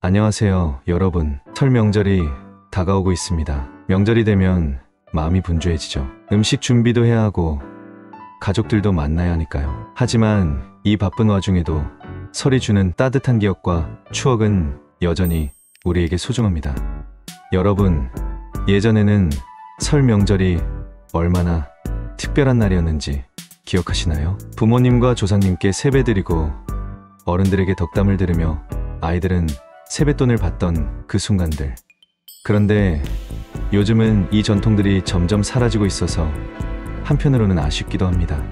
안녕하세요, 여러분. 설 명절이 다가오고 있습니다. 명절이 되면 마음이 분주해지죠. 음식 준비도 해야 하고 가족들도 만나야 하니까요. 하지만 이 바쁜 와중에도 설이 주는 따뜻한 기억과 추억은 여전히 우리에게 소중합니다. 여러분, 예전에는 설 명절이 얼마나 특별한 날이었는지 기억하시나요? 부모님과 조상님께 세배드리고 어른들에게 덕담을 들으며 아이들은 세뱃돈을 받던 그 순간들. 그런데 요즘은 이 전통들이 점점 사라지고 있어서 한편으로는 아쉽기도 합니다.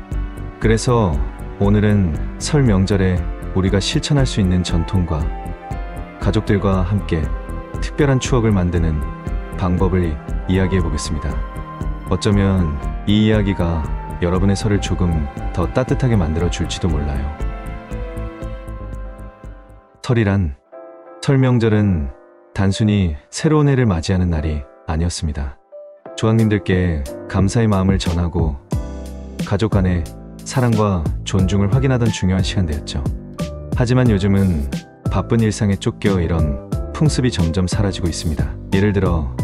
그래서 오늘은 설 명절에 우리가 실천할 수 있는 전통과 가족들과 함께 특별한 추억을 만드는 방법을 이야기해 보겠습니다. 어쩌면 이 이야기가 여러분의 설을 조금 더 따뜻하게 만들어 줄지도 몰라요. 설 명절은 단순히 새로운 해를 맞이하는 날이 아니었습니다. 조상님들께 감사의 마음을 전하고 가족 간의 사랑과 존중을 확인하던 중요한 시간대였죠. 하지만 요즘은 바쁜 일상에 쫓겨 이런 풍습이 점점 사라지고 있습니다. 예를 들어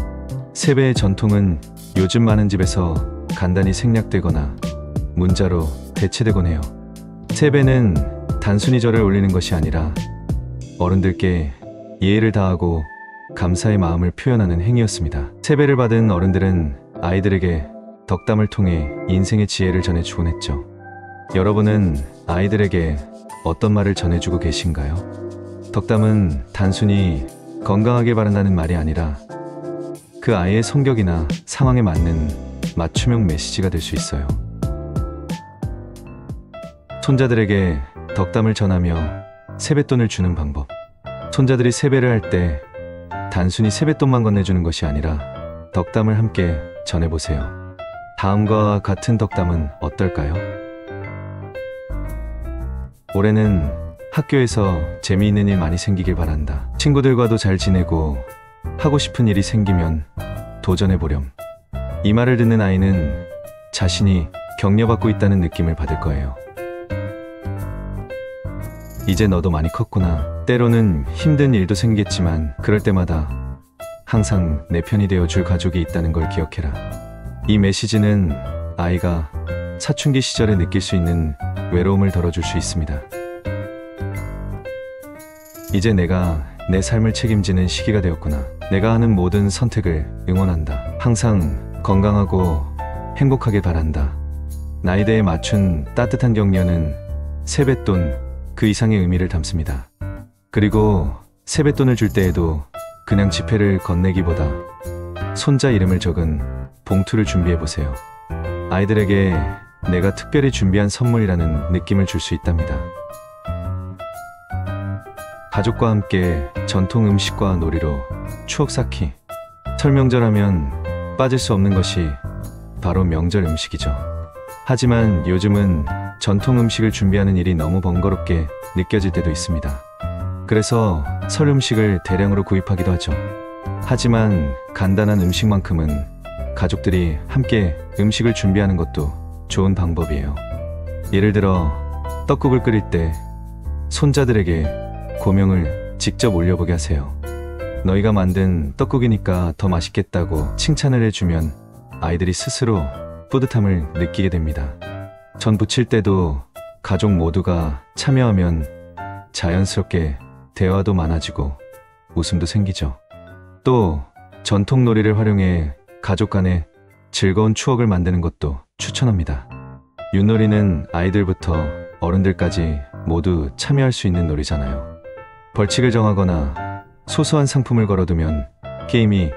세배의 전통은 요즘 많은 집에서 간단히 생략되거나 문자로 대체되곤 해요. 세배는 단순히 절을 올리는 것이 아니라 어른들께 예의를 다하고 감사의 마음을 표현하는 행위였습니다. 세배를 받은 어른들은 아이들에게 덕담을 통해 인생의 지혜를 전해주곤 했죠. 여러분은 아이들에게 어떤 말을 전해주고 계신가요? 덕담은 단순히 건강하게 바란다는 말이 아니라 그 아이의 성격이나 상황에 맞는 맞춤형 메시지가 될 수 있어요. 손자들에게 덕담을 전하며 세뱃돈을 주는 방법. 손자들이 세배를 할 때 단순히 세뱃돈만 건네주는 것이 아니라 덕담을 함께 전해보세요. 다음과 같은 덕담은 어떨까요? 올해는 학교에서 재미있는 일 많이 생기길 바란다. 친구들과도 잘 지내고 하고 싶은 일이 생기면 도전해보렴. 이 말을 듣는 아이는 자신이 격려받고 있다는 느낌을 받을 거예요. 이제 너도 많이 컸구나. 때로는 힘든 일도 생기겠지만 그럴 때마다 항상 내 편이 되어줄 가족이 있다는 걸 기억해라. 이 메시지는 아이가 사춘기 시절에 느낄 수 있는 외로움을 덜어줄 수 있습니다. 이제 내가 내 삶을 책임지는 시기가 되었구나. 내가 하는 모든 선택을 응원한다. 항상 건강하고 행복하게 바란다. 나이대에 맞춘 따뜻한 격려는 세뱃돈 그 이상의 의미를 담습니다. 그리고 세뱃돈을 줄 때에도 그냥 지폐를 건네기보다 손자 이름을 적은 봉투를 준비해보세요. 아이들에게 내가 특별히 준비한 선물이라는 느낌을 줄 수 있답니다. 가족과 함께 전통 음식과 놀이로 추억 쌓기. 설 명절하면 빠질 수 없는 것이 바로 명절 음식이죠. 하지만 요즘은 전통 음식을 준비하는 일이 너무 번거롭게 느껴질 때도 있습니다. 그래서 설 음식을 대량으로 구입하기도 하죠. 하지만 간단한 음식만큼은 가족들이 함께 음식을 준비하는 것도 좋은 방법이에요. 예를 들어 떡국을 끓일 때 손자들에게 고명을 직접 올려보게 하세요. 너희가 만든 떡국이니까 더 맛있겠다고 칭찬을 해주면 아이들이 스스로 뿌듯함을 느끼게 됩니다. 전 부칠 때도 가족 모두가 참여하면 자연스럽게 대화도 많아지고 웃음도 생기죠. 또 전통 놀이를 활용해 가족 간의 즐거운 추억을 만드는 것도 추천합니다. 윷놀이는 아이들부터 어른들까지 모두 참여할 수 있는 놀이잖아요. 벌칙을 정하거나 소소한 상품을 걸어두면 게임이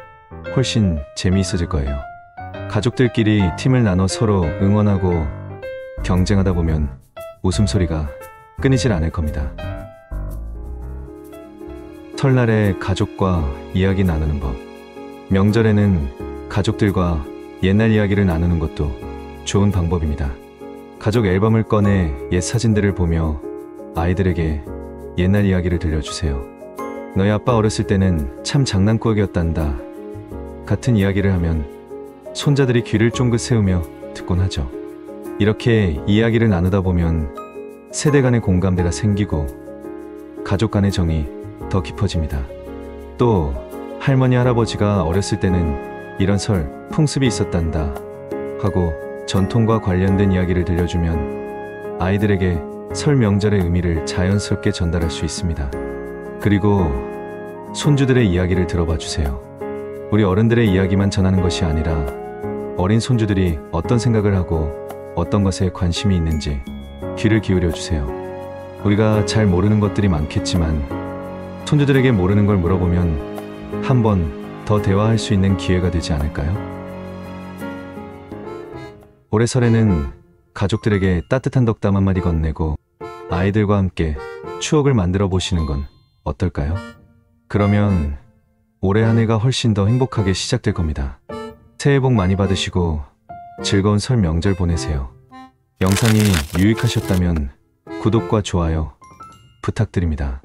훨씬 재미있어질 거예요. 가족들끼리 팀을 나눠 서로 응원하고 경쟁하다 보면 웃음소리가 끊이질 않을 겁니다. 설날에 가족과 이야기 나누는 법. 명절에는 가족들과 옛날 이야기를 나누는 것도 좋은 방법입니다. 가족 앨범을 꺼내 옛 사진들을 보며 아이들에게 옛날 이야기를 들려주세요. 너희 아빠 어렸을 때는 참 장난꾸러기였단다 같은 이야기를 하면 손자들이 귀를 쫑긋 세우며 듣곤 하죠. 이렇게 이야기를 나누다 보면 세대 간의 공감대가 생기고 가족 간의 정이 더 깊어집니다. 또 할머니 할아버지가 어렸을 때는 이런 설 풍습이 있었단다 하고 전통과 관련된 이야기를 들려주면 아이들에게 설 명절의 의미를 자연스럽게 전달할 수 있습니다. 그리고 손주들의 이야기를 들어봐 주세요. 우리 어른들의 이야기만 전하는 것이 아니라 어린 손주들이 어떤 생각을 하고 어떤 것에 관심이 있는지 귀를 기울여 주세요. 우리가 잘 모르는 것들이 많겠지만 손주들에게 모르는 걸 물어보면 한 번 더 대화할 수 있는 기회가 되지 않을까요? 올해 설에는 가족들에게 따뜻한 덕담 한마디 건네고 아이들과 함께 추억을 만들어 보시는 건 어떨까요? 그러면 올해 한 해가 훨씬 더 행복하게 시작될 겁니다. 새해 복 많이 받으시고 즐거운 설 명절 보내세요. 영상이 유익하셨다면 구독과 좋아요 부탁드립니다.